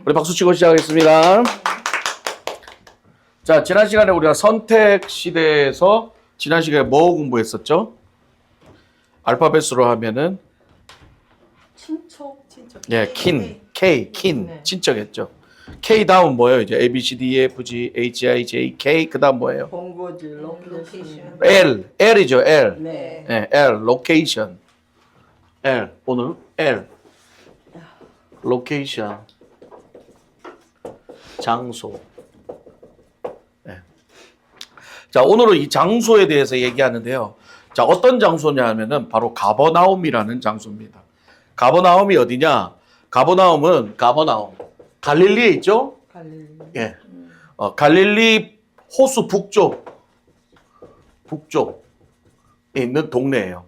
우리 박수 치고 시작하겠습니다. 자, 지난 시간에 우리가 선택 시대에서 지난 시간에 뭐 공부했었죠? 알파벳으로 하면은 친척. 예, 킨, K, 킨, 네. 친척했죠. K 다음 뭐예요? 이제 A, B, C, D, E, F, G, H, I, J, K 그 다음 뭐예요? 본거지, 로케이션. L이죠, L. 네. 예, L, location. L, 오늘 L. location. 장소. 예. 자, 오늘은 이 장소에 대해서 얘기하는데요. 자, 어떤 장소냐 하면은 바로 가버나움이라는 장소입니다. 가버나움이 어디냐? 가버나움. 갈릴리에 있죠? 갈릴리. 예. 갈릴리 호수 북쪽에 있는 동네예요.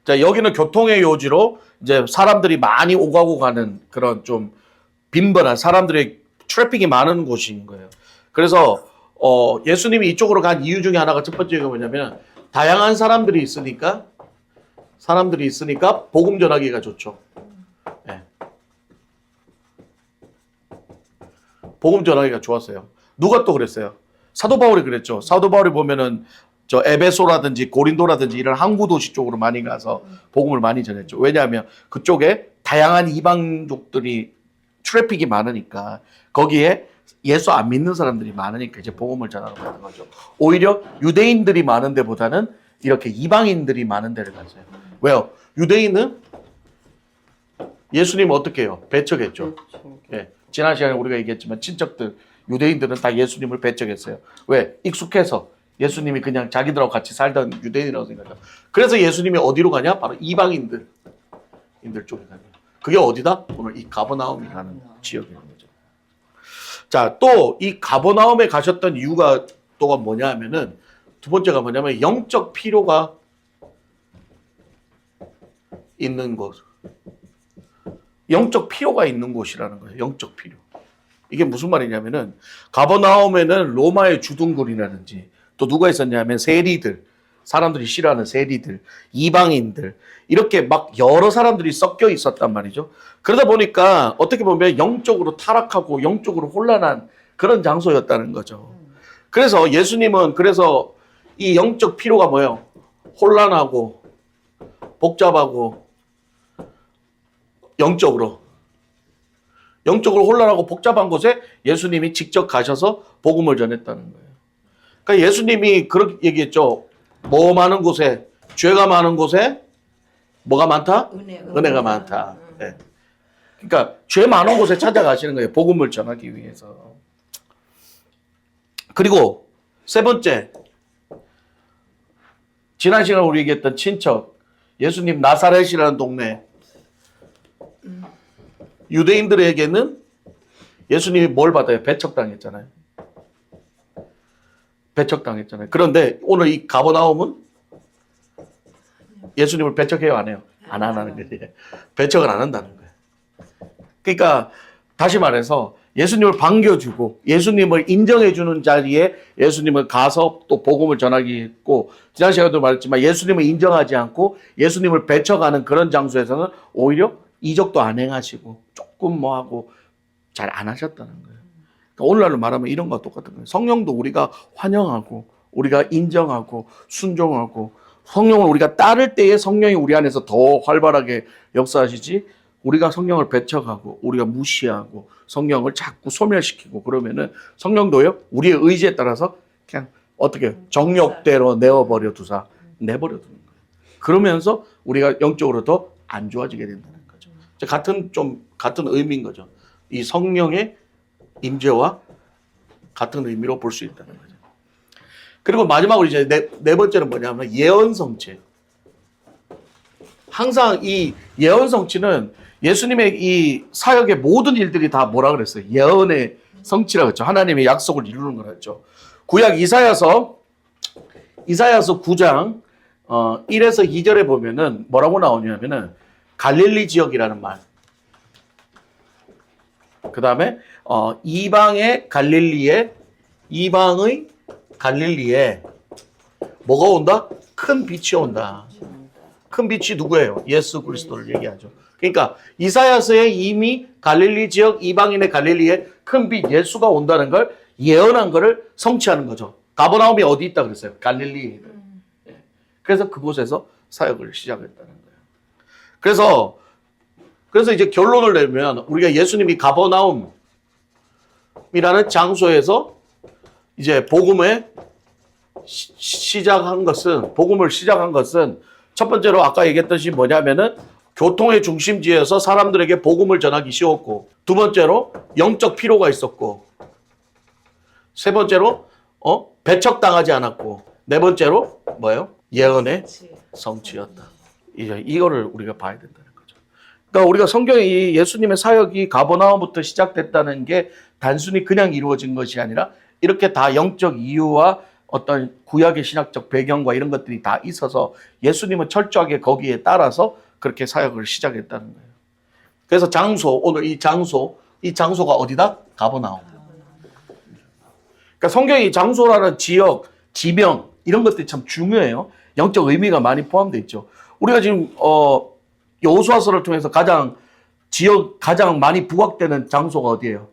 자, 여기는 교통의 요지로 이제 사람들이 많이 오가고 가는 그런 좀 빈번한 사람들의 트래픽이 많은 곳인 거예요. 그래서 예수님이 이쪽으로 간 이유 중에 하나가 첫 번째가 뭐냐면 다양한 사람들이 있으니까 복음 전하기가 좋죠. 예. 복음 전하기가 좋았어요. 누가 또 그랬어요? 사도 바울이 그랬죠. 사도 바울이 보면은 저 에베소라든지 고린도라든지 이런 항구 도시 쪽으로 많이 가서 복음을 많이 전했죠. 왜냐하면 그쪽에 다양한 이방족들이 트래픽이 많으니까 거기에 예수 안 믿는 사람들이 많으니까 이제 복음을 전하러 가는 거죠. 오히려 유대인들이 많은 데보다는 이렇게 이방인들이 많은 데를 갔어요. 왜요? 유대인은 예수님 어떻게 해요? 배척했죠. 예. 지난 시간에 우리가 얘기했지만 친척들, 유대인들은 다 예수님을 배척했어요. 왜? 익숙해서 예수님이 그냥 자기들하고 같이 살던 유대인이라고 생각해요. 그래서 예수님이 어디로 가냐? 바로 이방인들 쪽에 가요. 그게 어디다? 오늘 이 가버나움이라는 지역인 거죠. 자, 또 이 가버나움에 가셨던 이유가 또가 뭐냐 하면은 두 번째가 뭐냐면 영적 필요가 있는 곳. 영적 필요가 있는 곳이라는 거예요. 영적 필요. 이게 무슨 말이냐면은 가버나움에는 로마의 주둔군이라든지 또 누가 있었냐면 세리들, 사람들이 싫어하는 세리들, 이방인들 이렇게 막 여러 사람들이 섞여 있었단 말이죠. 그러다 보니까 어떻게 보면 영적으로 타락하고 영적으로 혼란한 그런 장소였다는 거죠. 그래서 예수님은 그래서 이 영적 필요가 뭐예요? 혼란하고 복잡하고 영적으로 혼란하고 복잡한 곳에 예수님이 직접 가셔서 복음을 전했다는 거예요. 그러니까 예수님이 그렇게 얘기했죠. 뭐 많은 곳에, 죄가 많은 곳에 뭐가 많다? 은혜가 많다. 네. 그러니까 죄 많은 곳에 찾아가시는 거예요. 복음을 전하기 위해서. 그리고 세 번째, 지난 시간에 우리 얘기했던 친척, 예수님 나사렛이라는 동네. 유대인들에게는 예수님이 뭘 받아요? 배척당했잖아요. 그런데 오늘 이 가버나움은 예수님을 배척해요, 안 해요? 안 하는 거예요. 배척을 안 한다는 거예요. 그러니까 다시 말해서 예수님을 반겨주고 예수님을 인정해주는 자리에 예수님을 가서 또 복음을 전하기 했고, 지난 시간에도 말했지만 예수님을 인정하지 않고 예수님을 배척하는 그런 장소에서는 오히려 이적도 안 행하시고 조금 뭐 하고 잘 안 하셨다는 거예요. 그러니까 오늘날로 말하면 이런 거와 똑같은 거예요. 성령도 우리가 환영하고 우리가 인정하고 순종하고 성령을 우리가 따를 때에 성령이 우리 안에서 더 활발하게 역사하시지, 우리가 성령을 배척하고 우리가 무시하고 성령을 자꾸 소멸시키고 그러면은 성령도요 우리의 의지에 따라서 그냥 어떻게 정욕대로 내버려 두는 거예요. 그러면서 우리가 영적으로 더 안 좋아지게 된다는 거죠. 같은 의미인 거죠. 이 성령의 임재와 같은 의미로 볼 수 있다는 거죠. 그리고 마지막으로 이제 네 번째는 뭐냐면 예언 성취. 항상 이 예언 성취는 예수님의 이 사역의 모든 일들이 다 뭐라 그랬어요? 예언의 성취라고 했죠. 하나님의 약속을 이루는 거라 했죠. 구약 이사야서 9장 1에서 2절에 보면은 뭐라고 나오냐면은 갈릴리 지역이라는 말. 그 다음에 이방의 갈릴리에 뭐가 온다? 큰 빛이 온다. 큰 빛이 누구예요? 예수 그리스도를 얘기하죠. 그러니까 이사야서에 이미 갈릴리 지역 이방인의 갈릴리에 큰 빛 예수가 온다는 걸 예언한 거를 성취하는 거죠. 가버나움이 어디 있다 그랬어요? 갈릴리에. 그래서 그곳에서 사역을 시작했다는 거예요. 그래서 이제 결론을 내면 우리가 예수님이 가버나움이라는 장소에서 이제 복음을 시작한 것은 첫 번째로 아까 얘기했듯이 뭐냐면은 교통의 중심지에서 사람들에게 복음을 전하기 쉬웠고, 두 번째로 영적 필요가 있었고, 세 번째로 배척당하지 않았고, 네 번째로 뭐예요? 예언의 성취였다. 이제 이거를 우리가 봐야 된다는 거죠. 그러니까 우리가 성경에 이 예수님의 사역이 가버나움부터 시작됐다는 게 단순히 그냥 이루어진 것이 아니라 이렇게 다 영적 이유와 어떤 구약의 신학적 배경과 이런 것들이 다 있어서 예수님은 철저하게 거기에 따라서 그렇게 사역을 시작했다는 거예요. 그래서 오늘 이 장소가 어디다? 가버나움. 그러니까 성경이 장소라는 지역, 지명 이런 것들이 참 중요해요. 영적 의미가 많이 포함되어 있죠. 우리가 지금 여호수아서를 통해서 가장 많이 부각되는 장소가 어디예요?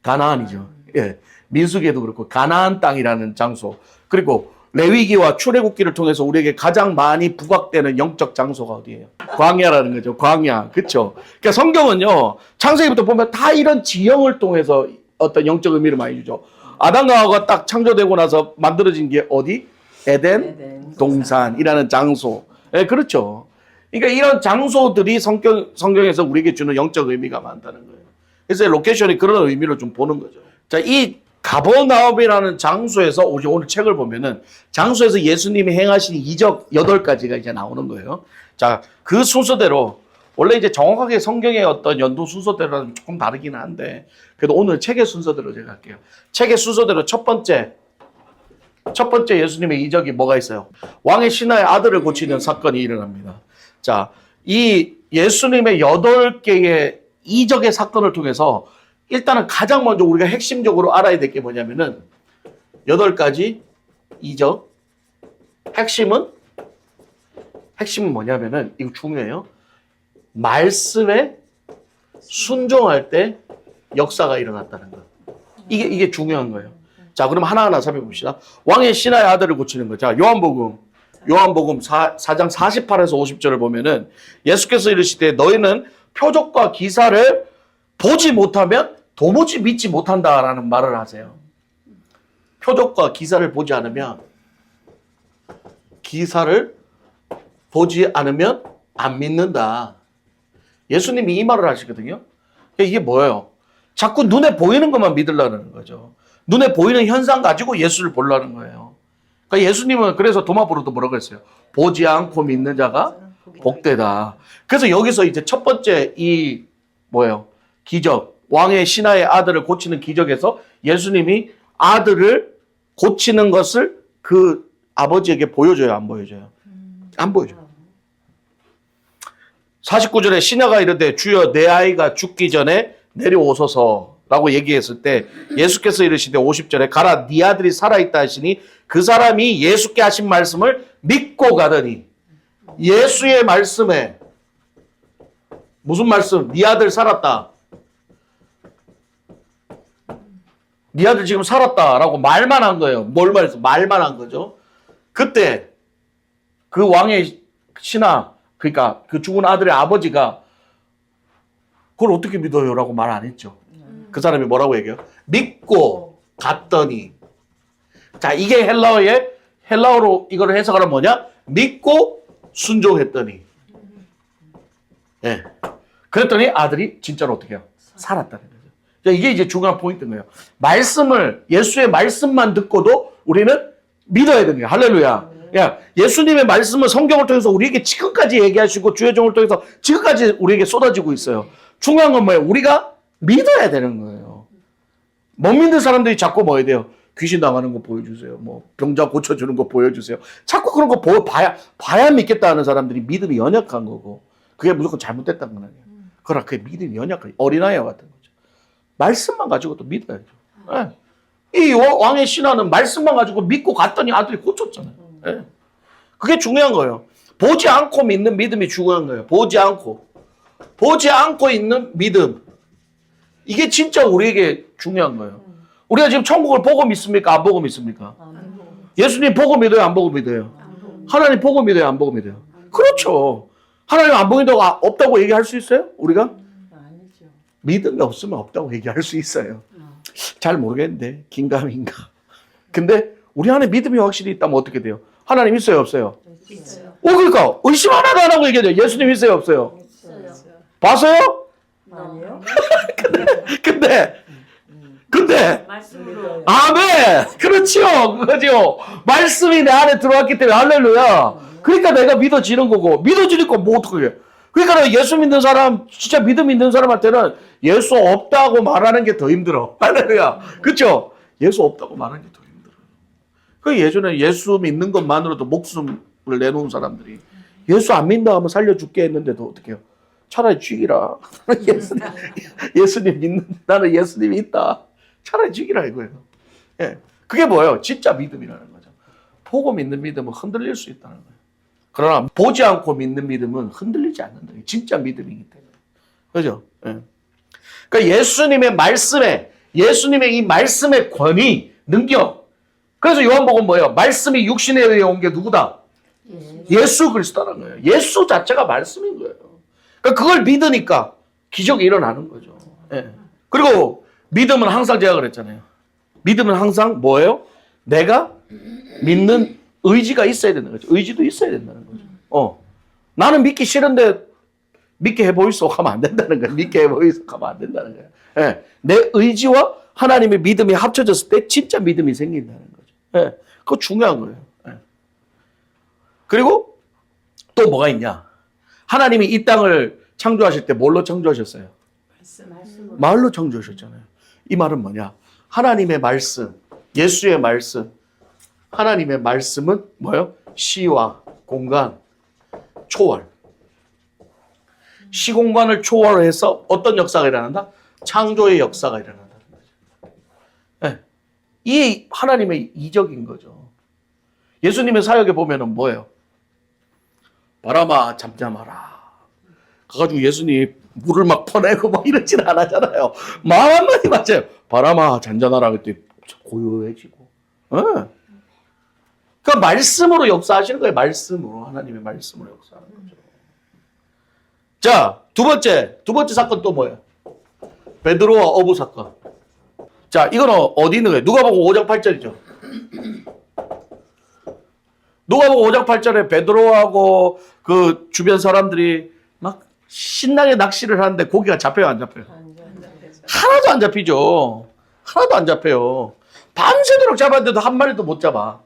가나안이죠. 예. 민수기에도 그렇고 가나안 땅이라는 장소, 그리고 레위기와 출애굽기를 통해서 우리에게 가장 많이 부각되는 영적 장소가 어디예요? 광야라는 거죠. 광야. 그렇죠? 그러니까 성경은요. 창세기부터 보면 다 이런 지형을 통해서 어떤 영적 의미를 많이 주죠. 아담과 하와가 딱 창조되고 나서 만들어진 게 어디? 에덴 동산이라는 장소. 예, 그렇죠. 그러니까 이런 장소들이 성경에서 우리에게 주는 영적 의미가 많다는 거예요. 그래서 로케이션이 그런 의미를 좀 보는 거죠. 자, 이 가버나움이라는 장소에서 오늘 책을 보면은 장소에서 예수님이 행하신 이적 8가지가 이제 나오는 거예요. 자, 그 순서대로 원래 이제 정확하게 성경의 어떤 연도 순서대로는 조금 다르긴 한데 그래도 오늘 책의 순서대로 제가 할게요. 책의 순서대로 첫 번째 예수님의 이적이 뭐가 있어요? 왕의 신하의 아들을 고치는 사건이 일어납니다. 자, 이 예수님의 8개의 이적의 사건을 통해서 일단은 가장 먼저 우리가 핵심적으로 알아야 될 게 뭐냐면은 8가지 이적. 핵심은 뭐냐면은 이거 중요해요. 말씀에 순종할 때 역사가 일어났다는 거. 이게 중요한 거예요. 자, 그럼 하나하나 살펴봅시다. 왕의 신하의 아들을 고치는 거. 자, 요한복음 4장 48에서 50절을 보면은 예수께서 이르시되 너희는 표적과 기사를 보지 못하면 도무지 믿지 못한다라는 말을 하세요. 표적과 기사를 보지 않으면 안 믿는다. 예수님이 이 말을 하시거든요. 이게 뭐예요? 자꾸 눈에 보이는 것만 믿으려는 거죠. 눈에 보이는 현상 가지고 예수를 보려는 거예요. 그러니까 예수님은 그래서 도마부로도 뭐라고 했어요? 보지 않고 믿는 자가 복되다. 그래서 여기서 이제 첫 번째 기적. 왕의 신하의 아들을 고치는 기적에서 예수님이 아들을 고치는 것을 그 아버지에게 보여줘요? 안 보여줘요? 안 보여줘요. 49절에 신하가 이르되 주여 내 아이가 죽기 전에 내려오소서라고 얘기했을 때 예수께서 이르시되 50절에 가라 네 아들이 살아있다 하시니 그 사람이 예수께 하신 말씀을 믿고 가더니 예수의 말씀에 무슨 말씀? 네 아들 살았다. 네 아들 지금 살았다라고 말만 한 거예요. 뭘 말했어? 말만 한 거죠. 그때 그 왕의 신하, 그러니까 그 죽은 아들의 아버지가 그걸 어떻게 믿어요? 라고 말 안 했죠. 그 사람이 뭐라고 얘기해요? 믿고 갔더니. 자, 이게 헬라어로 이걸 해석하면 뭐냐? 믿고 순종했더니. 예. 그랬더니 아들이 진짜로 어떻게 해요? 살았다는 거죠. 이게 이제 중요한 포인트인 거예요. 예수의 말씀만 듣고도 우리는 믿어야 되는 거예요. 할렐루야. 야, 예수님의 말씀은 성경을 통해서 우리에게 지금까지 얘기하시고 주의 종을 통해서 지금까지 우리에게 쏟아지고 있어요. 중요한 건 뭐예요? 우리가 믿어야 되는 거예요. 못 믿는 사람들이 자꾸 뭐 해야 돼요? 귀신 당하는 거 보여주세요. 병자 고쳐주는 거 보여주세요. 자꾸 그런 거 봐야 믿겠다 하는 사람들이 믿음이 연약한 거고 그게 무조건 잘못됐다는 건 아니에요. 그러나 그게 믿음이 연약한 어린아이와 같은 거죠. 말씀만 가지고도 믿어야죠. 네. 이 왕의 신하는 말씀만 가지고 믿고 갔더니 아들이 고쳤잖아요. 네. 그게 중요한 거예요. 보지 않고 믿는 믿음이 중요한 거예요. 보지 않고. 보지 않고 있는 믿음. 이게 진짜 우리에게 중요한 거예요. 우리가 지금 천국을 보고 믿습니까? 안 보고 믿습니까? 예수님 보고 믿어요? 안 보고 믿어요? 하나님 보고 믿어요? 안 보고 믿어요? 그렇죠. 하나님 안 보인다고 없다고 얘기할 수 있어요? 우리가? 아니죠. 믿음이 없으면 없다고 얘기할 수 있어요. 잘 모르겠는데 긴가민가. 근데 우리 안에 믿음이 확실히 있다면 어떻게 돼요? 하나님 있어요? 없어요? 있어요. 그러니까 의심 하나도 안 하고 얘기해요. 예수님 있어요? 없어요? 있어요. 봤어요? 아니요. 근데 말씀으로. 아멘. 그렇지요. 그거죠. 말씀이 내 안에 들어왔기 때문에 할렐루야. 그러니까 내가 믿어지는 거고 믿어지니까 뭐 어떻게 해. 그러니까 예수 믿는 사람 진짜 믿음 있는 사람한테는 예수 없다고 말하는 게 더 힘들어. 할렐루야. 그렇죠? 예수 없다고 말하는 게 더 힘들어. 그 예전에 예수 믿는 것만으로도 목숨을 내놓은 사람들이 예수 안 믿는다 하면 살려줄게 했는데도 어떻게 해요? 차라리 죽이라. 예수님 믿는 나는 예수님이 있다. 차라리 죽이라 이거예요. 예. 그게 뭐예요? 진짜 믿음이라는 거죠. 보고 믿는 믿음은 흔들릴 수 있다는 거예요. 그러나 보지 않고 믿는 믿음은 흔들리지 않는다. 진짜 믿음이기 때문에. 그죠? 예. 그러니까 예수님의 이 말씀의 권위, 능력. 그래서 요한복음 뭐예요? 말씀이 육신에 의해 온 게 누구다? 예수 그리스도라는 거예요. 예수 자체가 말씀인 거예요. 그러니까 그걸 믿으니까 기적이 일어나는 거죠. 예. 그리고 믿음은 항상 제가 그랬잖아요. 믿음은 항상 뭐예요? 내가 믿는 의지가 있어야 되는 거죠. 의지도 있어야 된다는 거죠. 나는 믿기 싫은데 믿게 해보이소 하면 안 된다는 거예요. 믿게 해보이소 하면 안 된다는 거예요. 예. 내 의지와 하나님의 믿음이 합쳐졌을 때 진짜 믿음이 생긴다는 거죠. 예. 그거 중요한 거예요. 예. 그리고 또 뭐가 있냐? 하나님이 이 땅을 창조하실 때 뭘로 창조하셨어요? 말로 창조하셨잖아요. 이 말은 뭐냐? 하나님의 말씀, 예수의 말씀, 하나님의 말씀은 뭐예요? 시와 공간, 초월. 시공간을 초월해서 어떤 역사가 일어난다? 창조의 역사가 일어난다는 거죠. 네. 이 하나님의 이적인 거죠. 예수님의 사역에 보면은 뭐예요? 바람아 잠잠하라. 가가지고 예수님 물을 막 퍼내고 막 이러진 않았잖아요. 말 한마디 맞아요. 바람아 잔잔하라 그때 고요해지고. 그 말씀으로 역사하시는 거예요. 말씀으로. 하나님의 말씀으로 역사하는 거죠. 자, 두 번째 사건 또 뭐예요? 베드로와 어부 사건. 자, 이거는 어디 있는 거예요? 누가복음 5장 8절이죠. 누가복음 5장 8절에 베드로하고 그 주변 사람들이 막 신나게 낚시를 하는데 고기가 잡혀요, 안 잡혀요? 하나도 안 잡히죠. 하나도 안 잡혀요. 밤새도록 잡았는데도 한 마리도 못 잡아.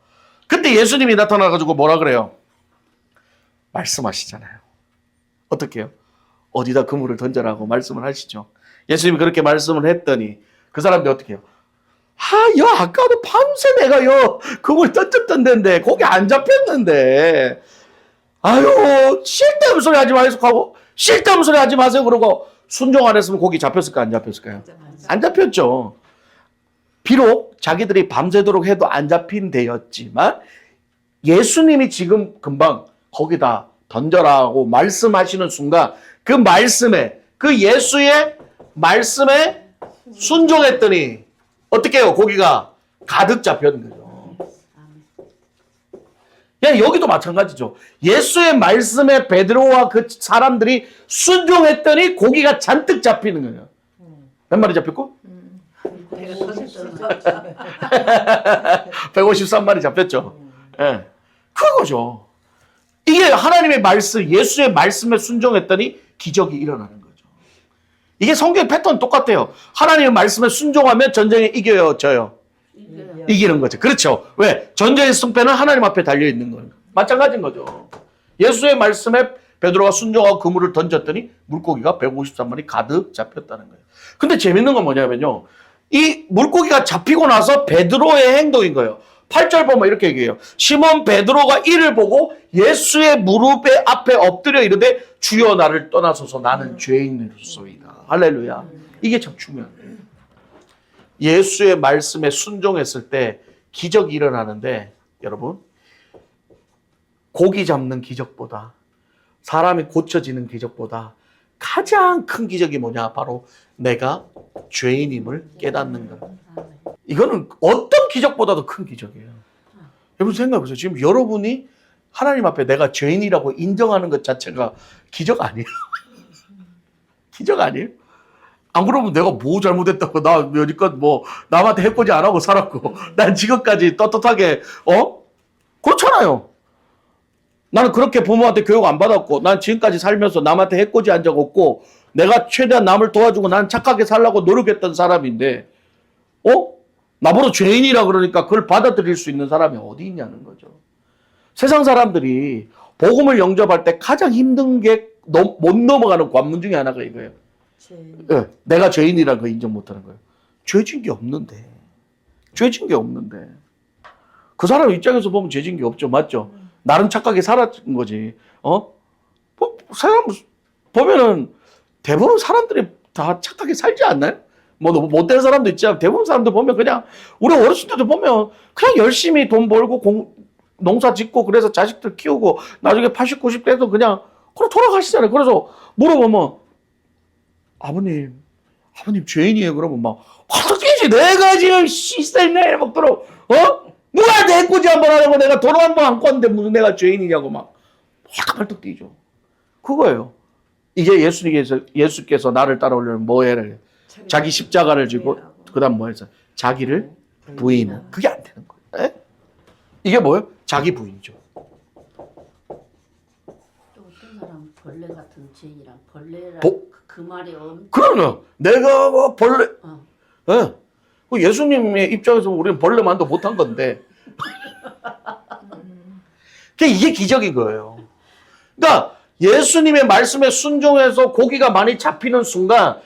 그때 예수님이 나타나가지고 뭐라 그래요? 말씀하시잖아요. 어떻게 해요? 어디다 그물을 던져라고 말씀을 하시죠. 예수님이 그렇게 말씀을 했더니 그 사람들이 어떻게 해요? 아까도 밤새 내가 그물 던졌던 데인데 고기 안 잡혔는데 쓸데없는 소리 하지 마세요 하고 쓸데없는 소리 하지 마세요 그러고 순종 안 했으면 고기 잡혔을까요? 안 잡혔을까요? 안 잡혔죠. 비록 자기들이 밤새도록 해도 안 잡힌 데였지만 예수님이 지금 금방 거기다 던져라고 말씀하시는 순간 그 말씀에 그 예수의 말씀에 순종했더니 어떻게 해요? 고기가 가득 잡혔는 거죠. 여기도 마찬가지죠. 예수의 말씀에 베드로와 그 사람들이 순종했더니 고기가 잔뜩 잡히는 거예요. 몇 마리 잡혔고? 153마리 잡혔죠. 예. 그거죠. 이게 하나님의 말씀, 예수의 말씀에 순종했더니 기적이 일어나는 거죠. 이게 성경의 패턴 똑같아요. 하나님의 말씀에 순종하면 전쟁에 이겨요, 져요? 이기는 거죠. 그렇죠. 왜? 전쟁의 승패는 하나님 앞에 달려있는 거예요. 마찬가지인 거죠. 예수의 말씀에 베드로가 순종하고 그물을 던졌더니 물고기가 153마리 가득 잡혔다는 거예요. 근데 재밌는 건 뭐냐면요. 이 물고기가 잡히고 나서 베드로의 행동인 거예요. 8절 보면 이렇게 얘기해요. 시몬 베드로가 이를 보고 예수의 무릎에 앞에 엎드려 이르되 주여 나를 떠나소서 나는 죄인이로소이다. 할렐루야. 이게 참 중요한 거예요. 예수의 말씀에 순종했을 때 기적이 일어나는데 여러분 고기 잡는 기적보다 사람이 고쳐지는 기적보다 가장 큰 기적이 뭐냐? 바로 내가 죄인임을 깨닫는 것. 이거는 어떤 기적보다도 큰 기적이에요. 여러분 생각해보세요. 지금 여러분이 하나님 앞에 내가 죄인이라고 인정하는 것 자체가 기적 아니에요? 기적 아니에요? 안 그러면 내가 뭐 잘못했다고, 나 여지껏 뭐 남한테 해코지 안 하고 살았고 난 지금까지 떳떳하게 그렇잖아요. 나는 그렇게 부모한테 교육 안 받았고 난 지금까지 살면서 남한테 해코지 한 적 없고 내가 최대한 남을 도와주고 난 착하게 살려고 노력했던 사람인데 나보고 죄인이라 그러니까 그걸 받아들일 수 있는 사람이 어디 있냐는 거죠. 세상 사람들이 복음을 영접할 때 가장 힘든 게 못 넘어가는 관문 중에 하나가 이거예요. 네, 내가 죄인이라는 거 인정 못하는 거예요. 죄진 게 없는데. 죄진 게 없는데. 그 사람 입장에서 보면 죄진 게 없죠. 맞죠? 나름 착하게 살았던 거지. 사람 보면은 대부분 사람들이 다 착하게 살지 않나요? 뭐 못된 사람도 있지만 대부분 사람들 보면 그냥 우리 어렸을 때도 보면 그냥 열심히 돈 벌고 농사 짓고 그래서 자식들 키우고 나중에 80, 90 돼도 그냥 돌아가시잖아요. 그래서 물어보면 아버님 죄인이에요. 그러면 막 화도 깨지. 내가 지금 시스템에 막 들어. 누가 내 꼬지 한번 하려고 내가 돈 한 번 안 꿨는데 무슨 내가 죄인이냐고 막 발떡 뛰죠. 그거예요. 이게 예수께서 나를 따라오려면 뭐 해라. 자기 십자가를 지고 그다음 뭐 해서 자기를 부인은 그게 안 되는 거예요. 에? 이게 뭐예요? 자기 부인이죠. 또 어떤 사람 벌레 같은 죄인이랑 벌레라 그 말이 그러면 내가 뭐 벌레 예. 예수님의 입장에서 우리는 벌레만도 못한 건데 이게 기적인 거예요. 그러니까 예수님의 말씀에 순종해서 고기가 많이 잡히는 순간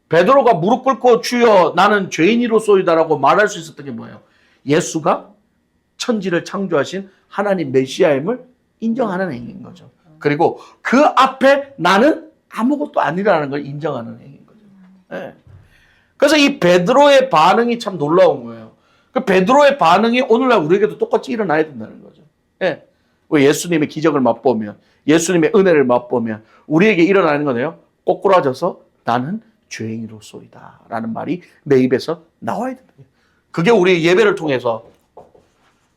베드로가 무릎 꿇고 주여 나는 죄인이로소이다라고 말할 수 있었던 게 뭐예요? 예수가 천지를 창조하신 하나님 메시아임을 인정하는 행위인 거죠. 그리고 그 앞에 나는 아무것도 아니라는 걸 인정하는 행위인 거죠. 네. 그래서 이 베드로의 반응이 참 놀라운 거예요. 그 베드로의 반응이 오늘날 우리에게도 똑같이 일어나야 된다는 거죠. 네. 예수님의 기적을 맛보면 예수님의 은혜를 맛보면 우리에게 일어나는 거네요. 꼬꾸라져서 나는 죄인으로소이다 라는 말이 내 입에서 나와야 된다. 그게 우리 예배를 통해서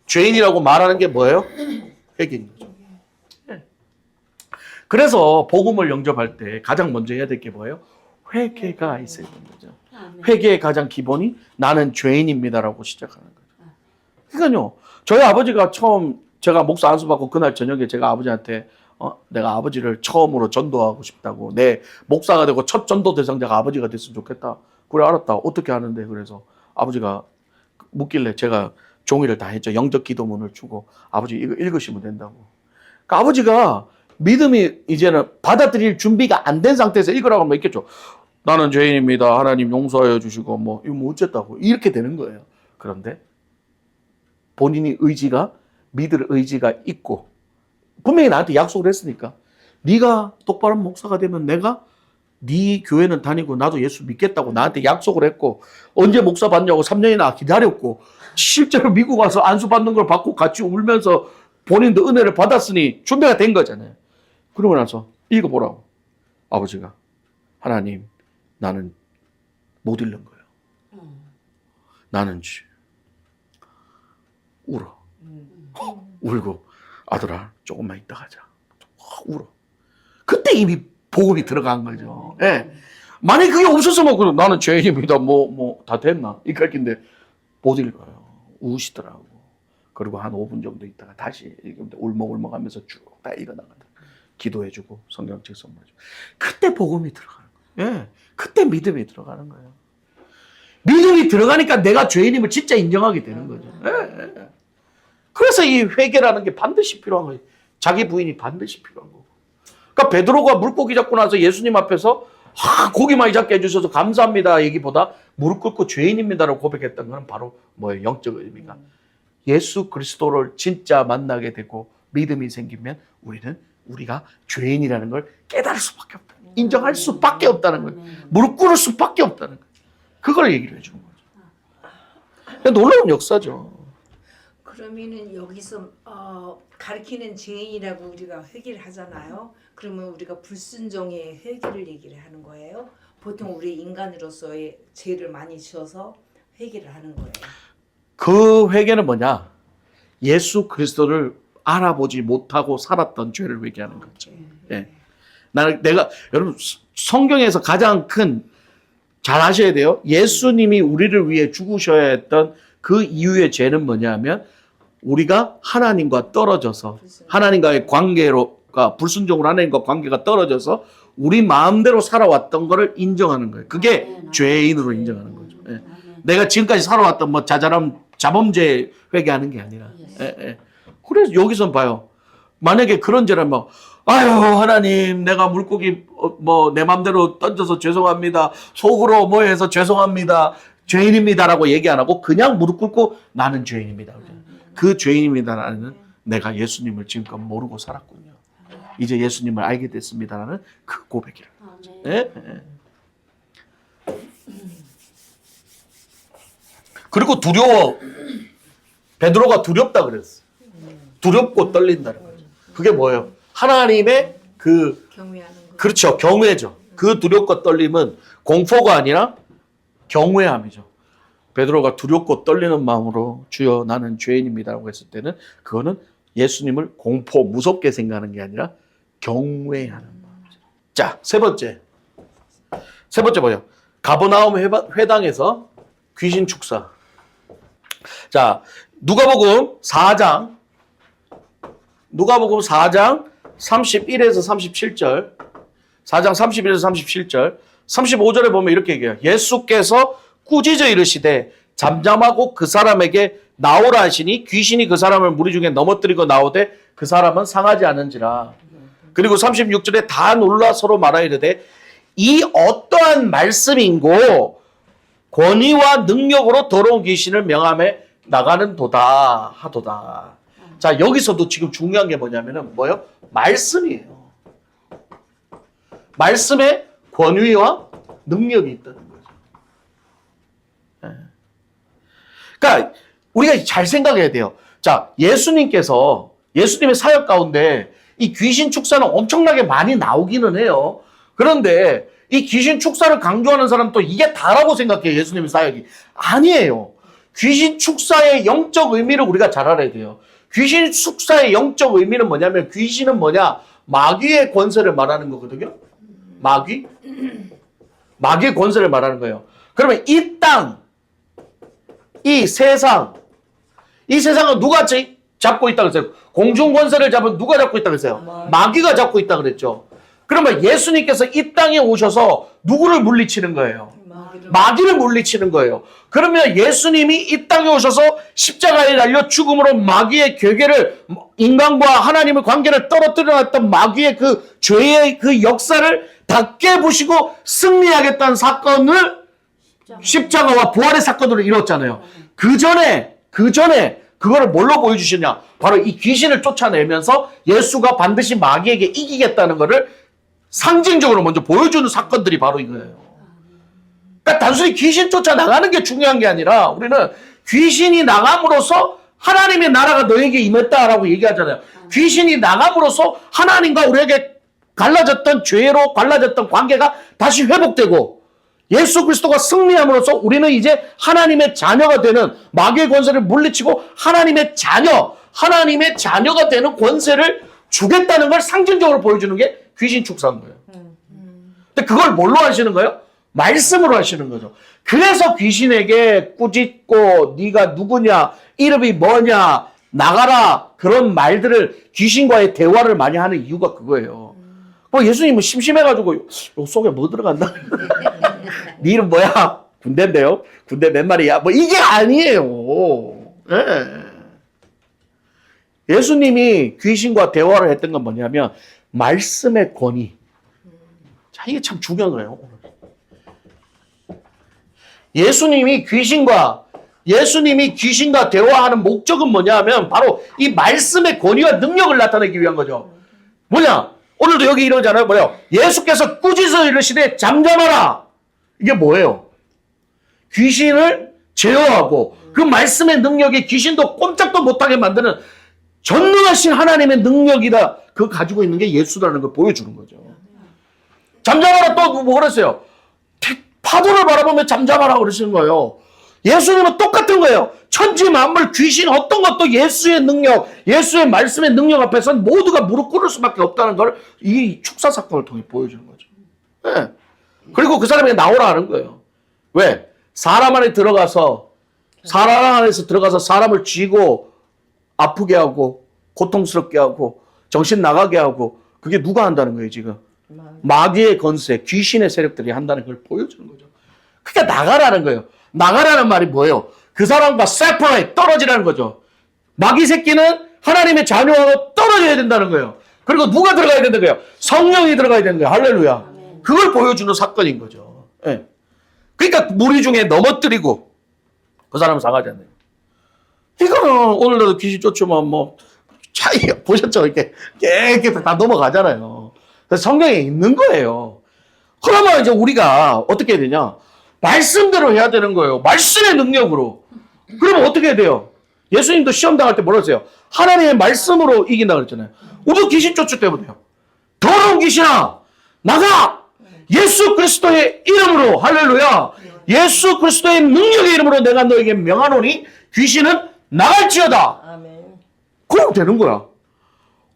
죄인이라고 말하는 게 뭐예요? 회개인 거죠. 네. 그래서 복음을 영접할 때 가장 먼저 해야 될 게 뭐예요? 회개가 있어야 되는 거죠. 회개의 가장 기본이 나는 죄인입니다라고 시작하는 거죠. 그러니까요. 저희 아버지가 처음 제가 목사 안수 받고 그날 저녁에 제가 아버지한테 내가 아버지를 처음으로 전도하고 싶다고 내 목사가 되고 첫 전도 대상자가 아버지가 됐으면 좋겠다. 그래 알았다. 어떻게 하는데 그래서 아버지가 묻길래 제가 종이를 다 했죠. 영적 기도문을 주고 아버지 이거 읽으시면 된다고. 그러니까 아버지가 믿음이 이제는 받아들일 준비가 안 된 상태에서 읽으라고 하면 있겠죠. 나는 죄인입니다. 하나님 용서하여 주시고 뭐 이거 뭐 어쨌다고 이렇게 되는 거예요. 그런데 본인이 믿을 의지가 있고 분명히 나한테 약속을 했으니까 네가 똑바른 목사가 되면 내가 네 교회는 다니고 나도 예수 믿겠다고 나한테 약속을 했고 언제 목사 받냐고 3년이나 기다렸고 실제로 미국 와서 안수 받는 걸 받고 같이 울면서 본인도 은혜를 받았으니 준비가 된 거잖아요. 그러고 나서 읽어보라고. 아버지가 하나님 나는 못 읽는 거예요. 나는 울어. 울고 아들아 조금만 있다 가자. 울어. 그때 이미 복음이 들어간 거죠. 예. 만약에 그게 없었으면 그럼 나는 죄인입니다. 뭐 다 됐나? 이렇게인데 못 읽어요. 우시더라고. 그리고 한 5분 정도 있다가 다시 읽으면 울먹울먹하면서 쭉 다 읽어나간다. 기도해주고 성경책 선물해주고. 그때 복음이 들어가는 거예요. 예. 그때 믿음이 들어가는 거예요. 믿음이 들어가니까 내가 죄인임을 진짜 인정하게 되는 거죠. 예. 그래서 이 회개라는 게 반드시 필요한 거예요. 자기 부인이 반드시 필요한 거고. 그러니까 베드로가 물고기 잡고 나서 예수님 앞에서 고기 많이 잡게 해주셔서 감사합니다 얘기보다 무릎 꿇고 죄인입니다라고 고백했던 건 바로 뭐예요? 영적 의미가. 예수 그리스도를 진짜 만나게 되고 믿음이 생기면 우리가 죄인이라는 걸 깨달을 수밖에 없다. 인정할 수밖에 없다는 거예요. 무릎 꿇을 수밖에 없다는 거예요. 그걸 얘기를 해주는 거죠. 놀라운 역사죠. 그러면은 여기서 가르치는 죄인이라고 우리가 회개를 하잖아요. 그러면 우리가 불순종의 회개를 얘기를 하는 거예요. 보통 우리 인간으로서의 죄를 많이 지어서 회개를 하는 거예요. 그 회개는 뭐냐? 예수 그리스도를 알아보지 못하고 살았던 죄를 회개하는 거죠. 예. 여러분, 성경에서 가장 잘 아셔야 돼요. 예수님이 우리를 위해 죽으셔야 했던 그 이유의 죄는 뭐냐면, 우리가 하나님과 떨어져서, 하나님과의 관계가, 불순종으로 하나님과 관계가 떨어져서, 우리 마음대로 살아왔던 거를 인정하는 거예요. 그게 죄인으로 인정하는 거죠. 예. 내가 지금까지 살아왔던 자범죄 회개하는 게 아니라. 예. 그래서 여기서 봐요. 만약에 그런 죄라면, 아유, 하나님, 내가 물고기, 내 맘대로 던져서 죄송합니다. 속으로 해서 죄송합니다. 죄인입니다라고 얘기 안 하고 그냥 무릎 꿇고 나는 죄인입니다. 그 죄인입니다라는 내가 예수님을 지금껏 모르고 살았군요. 이제 예수님을 알게 됐습니다라는 그 고백이라. 예? 그리고 두려워. 베드로가 두렵다 그랬어. 두렵고 떨린다는 거죠. 그게 뭐예요? 하나님의 경외하는 거. 그렇죠. 경외죠. 그 두렵고 떨림은 공포가 아니라 경외함이죠. 베드로가 두렵고 떨리는 마음으로 주여 나는 죄인입니다라고 했을 때는 그거는 예수님을 무섭게 생각하는 게 아니라 경외하는 마음이죠. 자, 세 번째 뭐예요? 가버나움 회당에서 귀신 축사. 자, 누가복음 4장 31에서 37절, 4장 31에서 37절, 35절에 보면 이렇게 얘기해요. 예수께서 꾸짖어 이르시되 잠잠하고 그 사람에게 나오라 하시니 귀신이 그 사람을 무리 중에 넘어뜨리고 나오되 그 사람은 상하지 않은지라. 그리고 36절에 다 놀라 서로 말하 이르되 이 어떠한 말씀인고 권위와 능력으로 더러운 귀신을 명함에 나가는 도다 하도다. 자, 여기서도 지금 중요한 게 뭐냐면은 뭐예요? 말씀이에요. 말씀에 권위와 능력이 있다는 거죠. 그러니까 우리가 잘 생각해야 돼요. 자, 예수님의 사역 가운데 이 귀신 축사는 엄청나게 많이 나오기는 해요. 그런데 이 귀신 축사를 강조하는 사람은 또 이게 다라고 생각해요. 예수님의 사역이. 아니에요. 귀신 축사의 영적 의미를 우리가 잘 알아야 돼요. 귀신 축사의 영적 의미는 뭐냐면 귀신은 뭐냐? 마귀의 권세를 말하는 거거든요. 마귀의 권세를 말하는 거예요. 그러면 이 땅, 이 세상은 누가 잡고 있다고 했어요? 공중 권세를 잡은 누가 잡고 있다고 했어요? 마귀가 잡고 있다고 그랬죠. 그러면 예수님께서 이 땅에 오셔서 누구를 물리치는 거예요? 마귀를 물리치는 거예요. 그러면 예수님이 이 땅에 오셔서 십자가에 달려 죽음으로 마귀의 괴계를, 인간과 하나님의 관계를 떨어뜨려놨던 마귀의 그 죄의 그 역사를 다 깨부시고 승리하겠다는 사건을 십자가와 부활의 사건으로 이뤘잖아요. 그 전에 그거를 뭘로 보여주시냐? 바로 이 귀신을 쫓아내면서 예수가 반드시 마귀에게 이기겠다는 것을 상징적으로 먼저 보여주는 사건들이 바로 이거예요. 그러니까 단순히 귀신 쫓아나가는 게 중요한 게 아니라 우리는 귀신이 나감으로써 하나님의 나라가 너에게 임했다라고 얘기하잖아요. 귀신이 나감으로써 하나님과 우리에게 죄로 갈라졌던 관계가 다시 회복되고 예수 그리스도가 승리함으로써 우리는 이제 하나님의 자녀가 되는, 마귀의 권세를 물리치고 하나님의 자녀가 되는 권세를 주겠다는 걸 상징적으로 보여주는 게 귀신 축사인 거예요. 근데 그걸 뭘로 하시는 거예요? 말씀으로 하시는 거죠. 그래서 귀신에게 꾸짖고 네가 누구냐, 이름이 뭐냐, 나가라, 그런 말들을, 귀신과의 대화를 많이 하는 이유가 그거예요. 예수님은 심심해가지고 요 속에 뭐 들어간다? 네 이름 뭐야? 군대인데요? 군대 몇 마리야? 이게 아니에요. 네. 예수님이 귀신과 대화를 했던 건 뭐냐면 말씀의 권위. 자, 이게 참 중요한 거예요. 예수님이 귀신과 대화하는 목적은 뭐냐면 바로 이 말씀의 권위와 능력을 나타내기 위한 거죠. 뭐냐? 오늘도 여기 이러잖아요. 뭐예요? 예수께서 꾸짖어 이르시되 잠잠하라. 이게 뭐예요? 귀신을 제어하고 그 말씀의 능력이 귀신도 꼼짝도 못하게 만드는 전능하신 하나님의 능력이다. 그거 가지고 있는 게 예수라는 걸 보여주는 거죠. 잠잠하라 또 뭐 그랬어요? 파도를 바라보며 잠잠하라 그러시는 거예요. 예수님은 똑같은 거예요. 천지 만물 귀신 어떤 것도 예수의 능력, 예수의 말씀의 능력 앞에서는 모두가 무릎 꿇을 수밖에 없다는 걸 이 축사 사건을 통해 보여주는 거죠. 네. 그리고 그 사람이 나오라 하는 거예요. 왜? 사람 안에 들어가서 사람을 쥐고 아프게 하고 고통스럽게 하고 정신 나가게 하고 그게 누가 한다는 거예요 지금? 마귀의 건세, 귀신의 세력들이 한다는 걸 보여주는 거죠. 그러니까 나가라는 거예요. 나가라는 말이 뭐예요? 그 사람과 separate, 떨어지라는 거죠. 마귀 새끼는 하나님의 자녀하고 떨어져야 된다는 거예요. 그리고 누가 들어가야 된다는 거예요? 성령이 들어가야 되는 거예요. 할렐루야. 그걸 보여주는 사건인 거죠. 네. 그러니까 무리 중에 넘어뜨리고 그 사람은 상하지 않아요. 이거는 오늘도 귀신 쫓으면 뭐 차이 보셨죠? 이렇게 깨끗하게 다 넘어가잖아요. 그래서 성경에 있는 거예요. 그러면 이제 우리가 어떻게 해야 되냐? 말씀대로 해야 되는 거예요. 말씀의 능력으로. 그러면 어떻게 해야 돼요? 예수님도 시험 당할 때 뭐라 했어요? 하나님의 말씀으로 이긴다 그랬잖아요. 우리도 귀신 쫓을 때부터요. 더러운 귀신아 나가! 예수 그리스도의 이름으로 할렐루야. 예수 그리스도의 능력의 이름으로 내가 너에게 명하노니 귀신은 나갈지어다. 아멘. 그러면 되는 거야.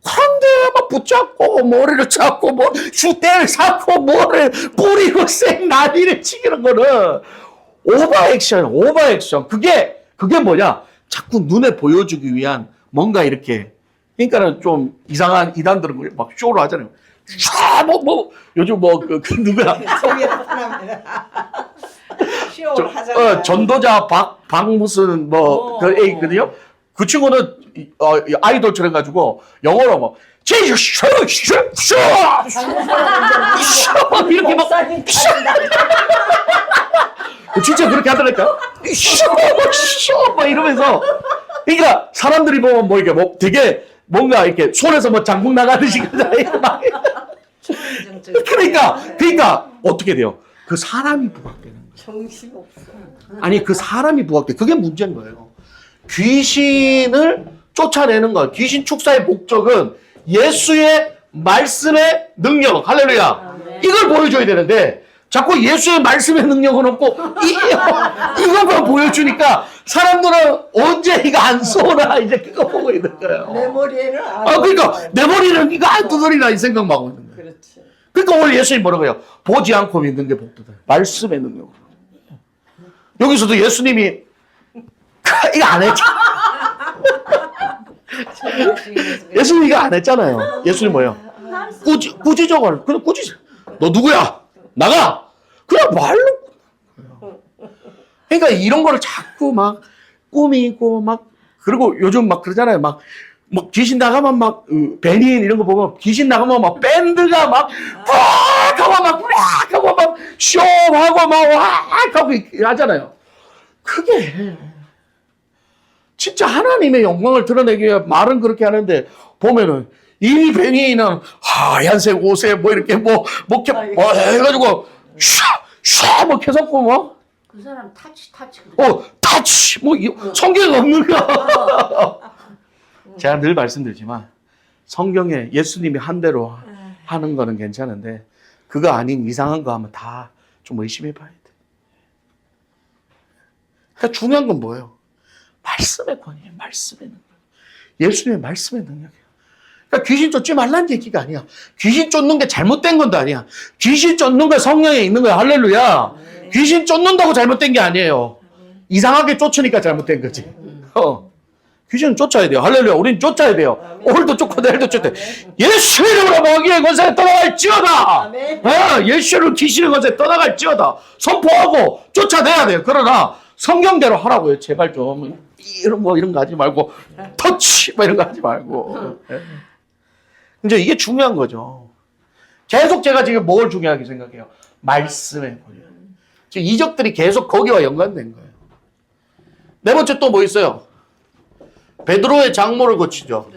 그런데 막 붙잡고 머리를 잡고 뭐 슈대를 잡고 뭐를 뿌리고 쌩 난리를 치기는 거는 오버액션. 그게 뭐냐? 자꾸 눈에 보여주기 위한 뭔가 이렇게. 그러니까는 좀 이상한 이단들은 막 쇼를 하잖아요. 요즘 그 누구야? 쇼를 하잖아요. 전도자 박 무슨 그 애 있거든요. 그 친구는 아이돌처럼 해가지고 영어로 뭐 제이스 쇼 이렇게 막 진짜 그렇게 하더라니까. 쇼 이러면서 그러니까 사람들이 보면 뭐 이게 뭐 되게 뭔가 이렇게 손에서 뭐 장국 나가듯이 그러니까 어떻게 돼요? 그 사람이 부각되는 거예요. 정신없어. 아니 그 사람이 부각돼. 그게 문제인 거예요. 귀신을 쫓아내는 것. 귀신 축사의 목적은 예수의 말씀의 능력. 할렐루야. 이걸 보여줘야 되는데 자꾸 예수의 말씀의 능력은 없고 이것만 보여주니까 사람들은 언제 이거 안 쏘나 이제 그거 보고 있는 거예요. 내 머리에는 안 그러니까 내 머리는 이거 안 두드리나 이 생각만 하고 있는 거예요. 그렇지. 그러니까 오늘 예수님 뭐라고요? 보지 않고 믿는 게 복되다. 말씀의 능력으로. 여기서도 예수님이 이거 안 했잖아. 예수님 이거 안 했잖아요. 예수님 뭐예요? 꾸짖어가지고 그냥 꾸짖어. 너 누구야? 나가. 그냥 말로. 그러니까 이런 거를 자꾸 막 꾸미고 막 그리고 요즘 막 그러잖아요. 막 귀신 나가면 막 베니인 이런 거 보면 귀신 나가면 막 밴드가 막 하고 막 쇼하고 막 하고 하잖아요. 그게 진짜 하나님의 영광을 드러내기 위해 말은 그렇게 하는데 보면은 이 베니인은 하얀색 옷에 뭐 이렇게 뭐 해가지고 샤 뭐 계속 뭐 그 사람 타치 타치 뭐 성경에 없는 거. 제가 늘 말씀드리지만 성경에 예수님이 한 대로 하는 거는 괜찮은데 그거 아닌 이상한 거 하면 다 좀 의심해 봐야 돼. 그러니까 중요한 건 뭐예요? 말씀의 권위예요. 말씀의 능력. 예수님의 말씀의 능력이에요. 그러니까 귀신 쫓지 말라는 얘기가 아니야. 귀신 쫓는 게 잘못된 건도 아니야. 귀신 쫓는 게 성령에 있는 거야. 할렐루야. 귀신 쫓는다고 잘못된 게 아니에요. 이상하게 쫓으니까 잘못된 거지. 귀신은 쫓아야 돼요. 할렐루야. 우린 쫓아야 돼요. 오늘도 쫓고 내일도 쫓아야 돼. 예수 이름으로 마귀의 권세에 떠나갈지어다. 예수를 귀신의 권세에 떠나갈지어다. 선포하고 쫓아내야 돼요. 그러나 성경대로 하라고요. 제발 좀 이런 거 하지 말고 터치 이런 거 하지 말고. 이제 이게 중요한 거죠. 계속 제가 지금 뭘 중요하게 생각해요? 말씀의 권위. 지금 이적들이 계속 거기와 연관된 거예요. 네 번째 또 뭐 있어요? 베드로의 장모를 고치죠.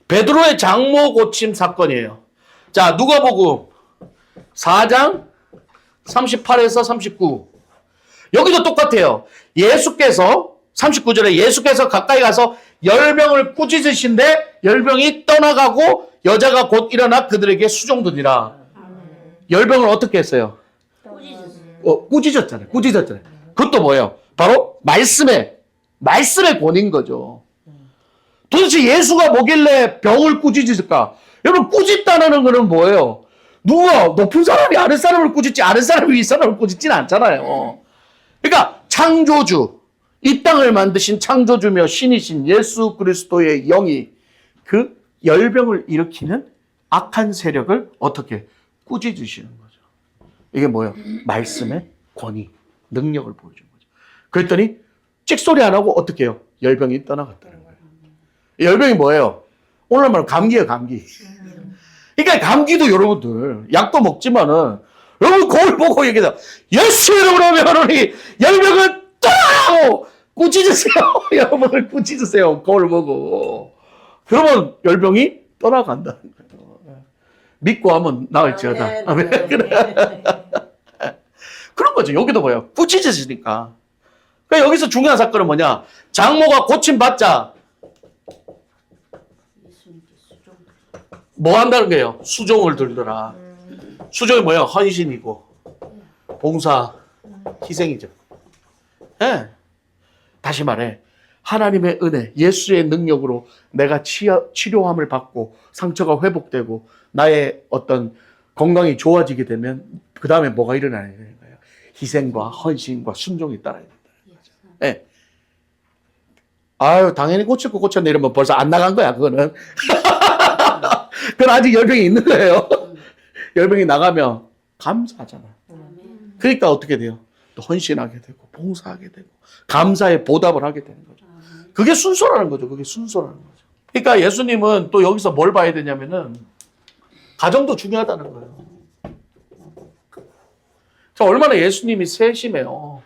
베드로의 장모 고침 사건이에요. 자, 누가복음 4장 38에서 39. 여기도 똑같아요. 예수께서 39절에 예수께서 가까이 가서 열병을 꾸짖으신데 열병이 떠나가고 여자가 곧 일어나 그들에게 수종드니라. 열병을 어떻게 했어요? 꾸짖었잖아요. 꾸짖었잖아요. 그것도 뭐예요? 바로 말씀의 권인 거죠. 도대체 예수가 뭐길래 병을 꾸짖을까? 여러분, 꾸짖다는 거는 뭐예요? 누가 높은 사람이 아랫 사람을 꾸짖지 아랫 사람이 윗 사람을 꾸짖지는 않잖아요. 그러니까 창조주, 이 땅을 만드신 창조주며 신이신 예수 그리스도의 영이 그 열병을 일으키는 악한 세력을 어떻게 꾸짖으시는 거죠. 이게 뭐예요? 말씀의 권위, 능력을 보여주는 거죠. 그랬더니 찍소리 안 하고 어떻게 해요? 열병이 떠나갔다는 거예요. 열병이 뭐예요? 오늘 말로 감기예요, 감기. 그러니까 감기도 여러분들 약도 먹지만은 여러분 거울 보고 얘기해요. 예수 이름으로 하노니 열병은 떠나고 꾸짖으세요. 여러분을 꾸짖으세요. 거울 보고. 그러면 열병이 떠나간다는 거예요. 믿고 하면 나을지어다. 아멘. 그런 거죠. 여기도 뭐예요? 꾸짖으시니까. 그러니까 여기서 중요한 사건은 뭐냐? 장모가 고침받자 뭐 한다는 거예요? 수종을 들더라. 수종이 뭐예요? 헌신이고 봉사, 희생이죠. 네. 다시 말해 하나님의 은혜, 예수의 능력으로 내가 치료함을 받고 상처가 회복되고 나의 어떤 건강이 좋아지게 되면 그 다음에 뭐가 일어나는 거예요? 희생과 헌신과 순종이 따라야 된다. 네. 아유, 당연히 고칠 거 고쳤네 이러면 벌써 안 나간 거야, 그거는. 그건 아직 열병이 있는 거예요. 열병이 나가면 감사하잖아. 그러니까 어떻게 돼요? 또 헌신하게 되고 봉사하게 되고 감사의 보답을 하게 되는 거죠. 그게 순서라는 거죠. 그게 순서라는 거죠. 그러니까 예수님은 또 여기서 뭘 봐야 되냐면은 가정도 중요하다는 거예요. 자, 얼마나 예수님이 세심해요.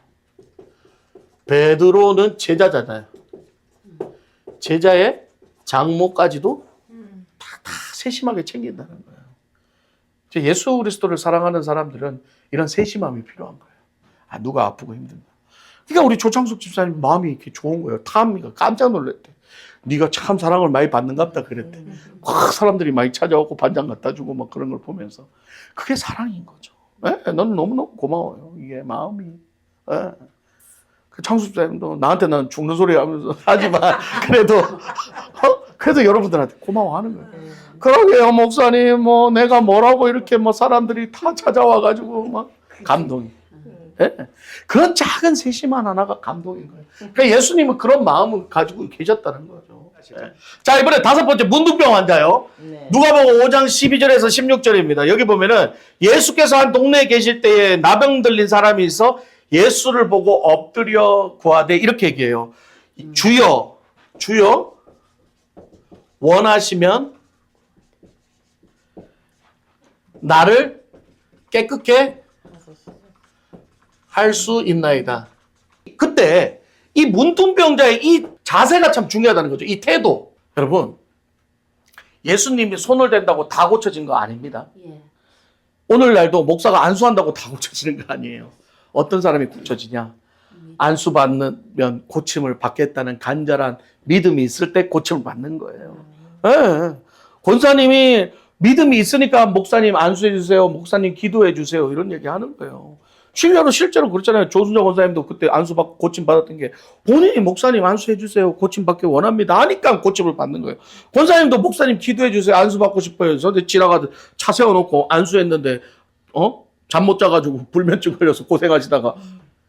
베드로는 제자잖아요. 제자의 장모까지도 다 세심하게 챙긴다는 거예요. 예수 그리스도를 사랑하는 사람들은 이런 세심함이 필요한 거예요. 아, 누가 아프고 힘든다. 그러니까 우리 조창숙 집사님 마음이 이렇게 좋은 거예요. 타미가 깜짝 놀랐대. 네가 참 사랑을 많이 받는갑다 그랬대. 막 사람들이 많이 찾아오고 반장 갖다 주고 막 그런 걸 보면서 그게 사랑인 거죠. 네? 넌 너무너무 고마워요. 이게 마음이. 네. 그 창숙 집사님도 나한테는 죽는 소리 하면서 하지만 그래도 여러분들한테 고마워하는 거예요. 그러게요, 목사님, 뭐, 내가 뭐라고 이렇게 뭐 사람들이 다 찾아와가지고 막 감동이. 네? 그런 작은 세심한 하나가 감동인 거예요. 그러니까 예수님은 그런 마음을 가지고 계셨다는 거죠. 네. 자, 이번에 5번째 문둥병 환자요. 네. 누가복음 5장 12절에서 16절입니다. 여기 보면은 예수께서 한 동네에 계실 때에 나병 들린 사람이 있어 예수를 보고 엎드려 구하되 이렇게 얘기해요. 주여, 주여, 원하시면 나를 깨끗게 할 수 있나이다. 그때 이 문둥병자의 이 자세가 참 중요하다는 거죠. 이 태도. 여러분, 예수님이 손을 댄다고 다 고쳐진 거 아닙니다. 예. 오늘날도 목사가 안수한다고 다 고쳐지는 거 아니에요. 어떤 사람이 고쳐지냐? 안수받으면 고침을 받겠다는 간절한 믿음이 있을 때 고침을 받는 거예요. 네. 권사님이 믿음이 있으니까 목사님 안수해 주세요. 목사님 기도해 주세요. 이런 얘기 하는 거예요. 실제로 그렇잖아요. 조순정 권사님도 그때 안수받고 고침 받았던 게 본인이 목사님 안수해 주세요. 고침 받기 원합니다. 하니까 고침을 받는 거예요. 권사님도 목사님 기도해 주세요. 안수 받고 싶어요. 그래서 지나가듯 차 세워놓고 안수했는데 잠 못 자가지고 불면증 걸려서 고생하시다가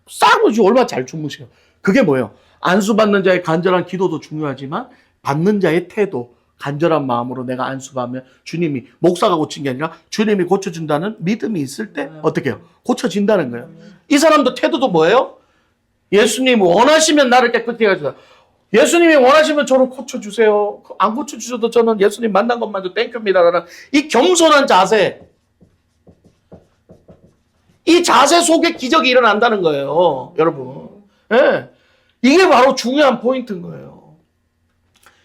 싸우지 얼마나 잘 주무세요. 그게 뭐예요? 안수받는 자의 간절한 기도도 중요하지만 받는 자의 태도, 간절한 마음으로 내가 안수받으면 주님이, 목사가 고친 게 아니라 주님이 고쳐준다는 믿음이 있을 때 어떻게 해요? 고쳐진다는 거예요. 이 사람도 태도도 뭐예요? 예수님 원하시면 나를 깨끗하게 해주세요. 예수님이 원하시면 저를 고쳐주세요. 안 고쳐주셔도 저는 예수님 만난 것만도 땡큐입니다라는 이 겸손한 자세, 이 자세 속에 기적이 일어난다는 거예요. 여러분. 네. 이게 바로 중요한 포인트인 거예요.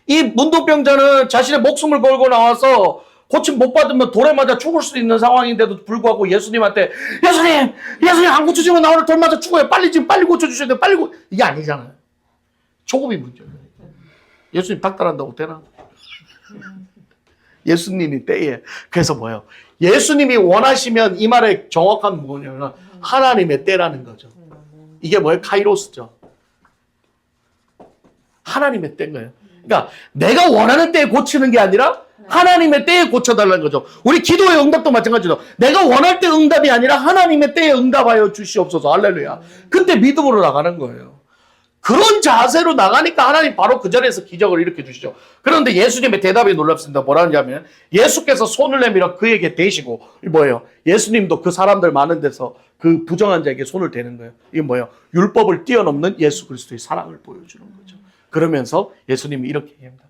이 문둥병자는 자신의 목숨을 걸고 나와서 고침 못 받으면 돌에 맞아 죽을 수도 있는 상황인데도 불구하고 예수님한테 예수님 안 고쳐주면 나 오늘 돌 맞아 죽어요. 빨리 지금 빨리 고쳐주셔야 돼요. 빨리 이게 아니잖아요. 조금이 문제예요. 예수님 닥달한다고 되나? 예수님이 때에. 그래서 뭐예요? 예수님이 원하시면 이 말의 정확한 뭐냐면 하나님의 때라는 거죠. 이게 뭐예요? 카이로스죠. 하나님의 때인 거예요. 그러니까 내가 원하는 때에 고치는 게 아니라 하나님의 때에 고쳐달라는 거죠. 우리 기도의 응답도 마찬가지죠. 내가 원할 때 응답이 아니라 하나님의 때에 응답하여 주시옵소서. 할렐루야. 그때 믿음으로 나가는 거예요. 그런 자세로 나가니까 하나님 바로 그 자리에서 기적을 일으켜 주시죠. 그런데 예수님의 대답이 놀랍습니다. 뭐라는지 하면 예수께서 손을 내밀어 그에게 대시고 뭐예요? 예수님도 그 사람들 많은 데서 그 부정한 자에게 손을 대는 거예요. 이게 뭐예요? 율법을 뛰어넘는 예수 그리스도의 사랑을 보여주는 거죠. 그러면서 예수님이 이렇게 얘기합니다.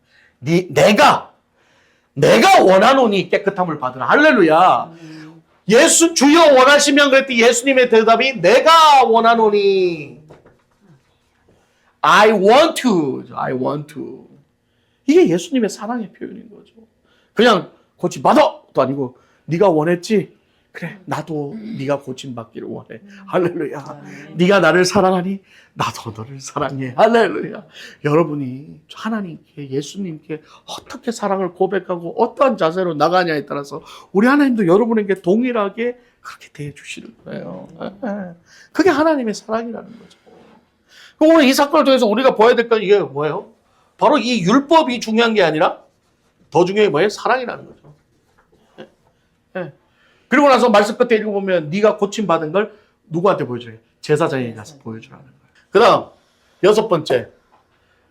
내가 원하노니 깨끗함을 받으라. 할렐루야. 예수 주여 원하시면 그랬더니 예수님의 대답이 내가 원하노니 I want to. 이게 예수님의 사랑의 표현인 거죠. 그냥 고침 받아도 아니고 네가 원했지? 그래 나도 네가 고침 받기를 원해. 할렐루야. 네가 나를 사랑하니 나도 너를 사랑해. 할렐루야. 여러분이 하나님께 예수님께 어떻게 사랑을 고백하고 어떠한 자세로 나가냐에 따라서 우리 하나님도 여러분에게 동일하게 그렇게 대해 주시는 거예요. 그게 하나님의 사랑이라는 거죠. 오늘 이 사건을 통해서 우리가 보아야 될 건 이게 뭐예요? 바로 이 율법이 중요한 게 아니라 더 중요한 게 뭐예요? 사랑이라는 거죠. 네. 그리고 나서 말씀 끝에 읽어보면 네가 고침받은 걸 누구한테 보여줘요? 제사장에게 가서 보여주라는 거예요. 그 다음 6번째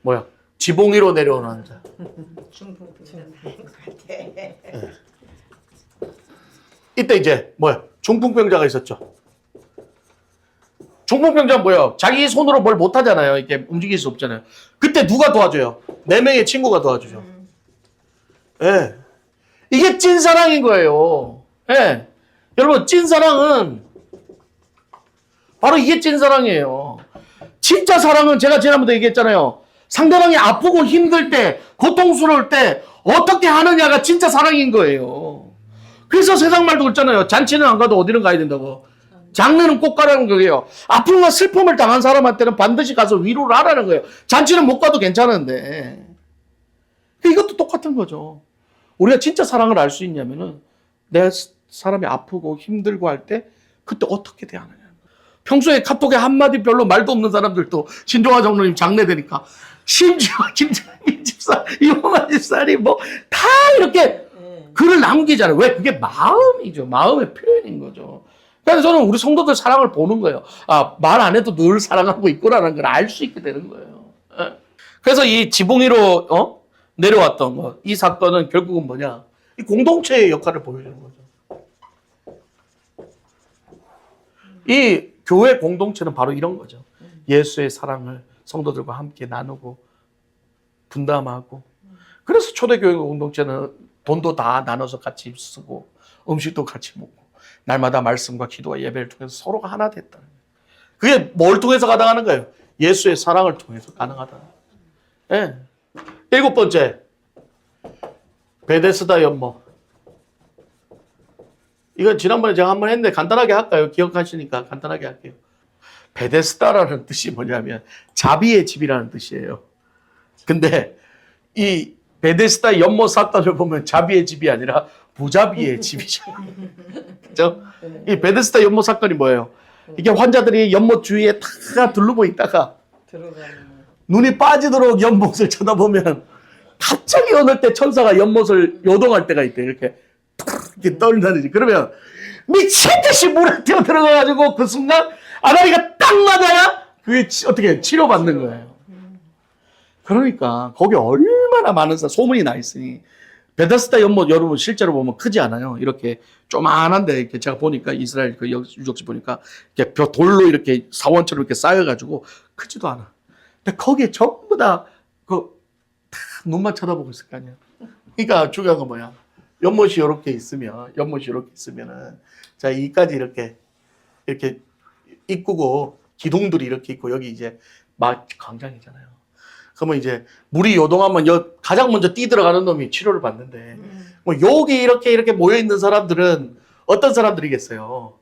뭐야? 지붕 위로 내려오는 자. 이때 이제 뭐야? 중풍병자가 있었죠. 중풍병자는 뭐예요? 자기 손으로 뭘 못하잖아요. 이렇게 움직일 수 없잖아요. 그때 누가 도와줘요? 4명의 친구가 도와주죠. 예. 이게 찐사랑인 거예요. 예. 여러분, 찐사랑은 바로 이게 찐사랑이에요. 진짜 사랑은 제가 지난번에 얘기했잖아요. 상대방이 아프고 힘들 때, 고통스러울 때 어떻게 하느냐가 진짜 사랑인 거예요. 그래서 세상 말도 그렇잖아요. 잔치는 안 가도 어디는 가야 된다고. 장례는 꼭 가라는 거예요. 아픔과 슬픔을 당한 사람한테는 반드시 가서 위로를 하라는 거예요. 잔치는 못 가도 괜찮은데. 이것도 똑같은 거죠. 우리가 진짜 사랑을 알 수 있냐면은 내 사람이 아프고 힘들고 할 때 그때 어떻게 대하느냐. 평소에 카톡에 한마디 별로 말도 없는 사람들도 신종화 장로님 장례 되니까 심지어 김정민 집사, 이호만 집사님 뭐 다 이렇게 글을 남기잖아요. 왜? 그게 마음이죠. 마음의 표현인 거죠. 그래서 저는 우리 성도들 사랑을 보는 거예요. 아, 말 안 해도 늘 사랑하고 있구나라는 걸 알 수 있게 되는 거예요. 그래서 이 지붕 위로 내려왔던 것, 이 사건은 결국은 뭐냐? 이 공동체의 역할을 보여주는 거죠. 이 교회 공동체는 바로 이런 거죠. 예수의 사랑을 성도들과 함께 나누고 분담하고. 그래서 초대교회 공동체는 돈도 다 나눠서 같이 쓰고 음식도 같이 먹고 날마다 말씀과 기도와 예배를 통해서 서로가 하나 됐다는 거예요. 그게 뭘 통해서 가능한 거예요? 예수의 사랑을 통해서 가능하다. 예. 7번째, 베데스다 연못. 이건 지난번에 제가 한번 했는데 간단하게 할까요? 기억하시니까 간단하게 할게요. 베데스다라는 뜻이 뭐냐면 자비의 집이라는 뜻이에요. 근데 이 베데스다 연못 사건을 보면 자비의 집이 아니라 부자비의 집이죠. 그죠? 이 베데스다 연못 사건이 뭐예요? 이게 환자들이 연못 주위에 다 둘러보 있다가 눈이 빠지도록 연못을 쳐다보면 갑자기 어느 때 천사가 연못을 요동할 때가 있대. 이렇게 떨다니지. 그러면 미친 듯이 물에 뛰어 들어가가지고 그 순간 아다리가 딱 맞아야 그게 어떻게 치료받는 거예요. 그러니까 거기 얼마나 많은 소문이 나 있으니. 베데스다 연못 여러분 실제로 보면 크지 않아요. 이렇게 조만한데 이렇게 제가 보니까 이스라엘 그 유적지 보니까 이렇게 돌로 이렇게 사원처럼 이렇게 쌓여가지고 크지도 않아. 근데 거기에 전부 다 눈만 쳐다보고 있을 거 아니야. 그러니까 중요한 건 뭐야? 연못이 이렇게 있으면은 자 이까지 이렇게 입구고 기둥들이 이렇게 있고 여기 이제 막 광장이잖아요. 그러면 이제 물이 요동하면 가장 먼저 뛰 들어가는 놈이 치료를 받는데 뭐 여기 이렇게 모여 있는 사람들은 어떤 사람들이겠어요?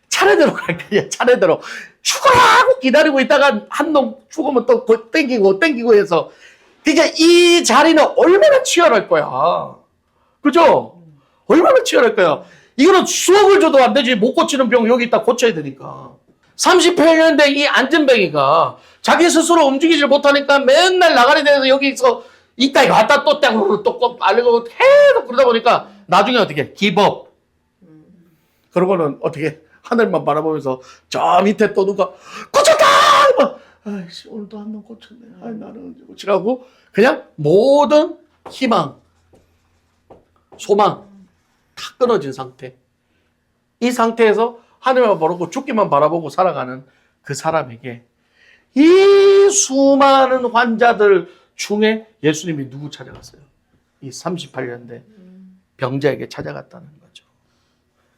차례대로 갈 거예요. 차례대로 죽어라 하고 기다리고 있다가 한 놈 죽으면 또 땡기고 해서 그러니까 이 자리는 얼마나 치열할 거야. 그죠? 얼마나 치열할 거야. 이거는 수억을 줘도 안 되지. 못 고치는 병 여기 있다 고쳐야 되니까. 38년 된 이 안전뱅이가 자기 스스로 움직이질 못하니까 맨날 나가리 대해서 여기서 이따 갔다 또 떼고 또 알고 계속 그러다 보니까 나중에 어떻게 기법. 그러고는 어떻게 하늘만 바라보면서 저 밑에 또 누가 고쳤다! 막, 아이씨 오늘도 한 놈 고쳤네. 아이 나는 언제 고치라고 그냥 모든 희망, 소망 다 끊어진 상태. 이 상태에서 하늘만 바라보고 죽기만 바라보고 살아가는 그 사람에게 이 수많은 환자들 중에 예수님이 누구 찾아갔어요? 이 38년 된 병자에게 찾아갔다는 거죠.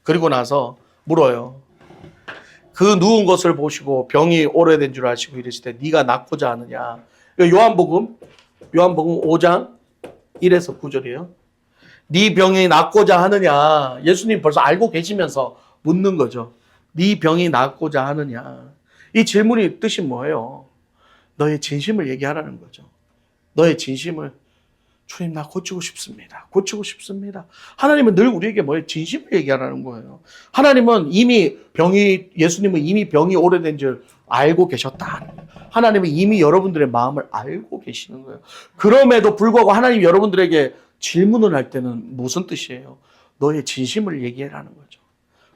그리고 나서 물어요. 그 누운 것을 보시고 병이 오래된 줄 아시고 이르시되 네가 낫고자 하느냐. 요한복음 5장 1에서 9절이에요. 네 병이 낫고자 하느냐. 예수님 벌써 알고 계시면서 묻는 거죠. 네 병이 낫고자 하느냐. 이 질문의 뜻이 뭐예요? 너의 진심을 얘기하라는 거죠. 너의 진심을 주님 나 고치고 싶습니다. 고치고 싶습니다. 하나님은 늘 우리에게 뭐예요? 진심을 얘기하라는 거예요. 하나님은 예수님은 이미 병이 오래된 줄 알고 계셨다. 하나님은 이미 여러분들의 마음을 알고 계시는 거예요. 그럼에도 불구하고 하나님 여러분들에게 질문을 할 때는 무슨 뜻이에요? 너의 진심을 얘기해라는 거죠.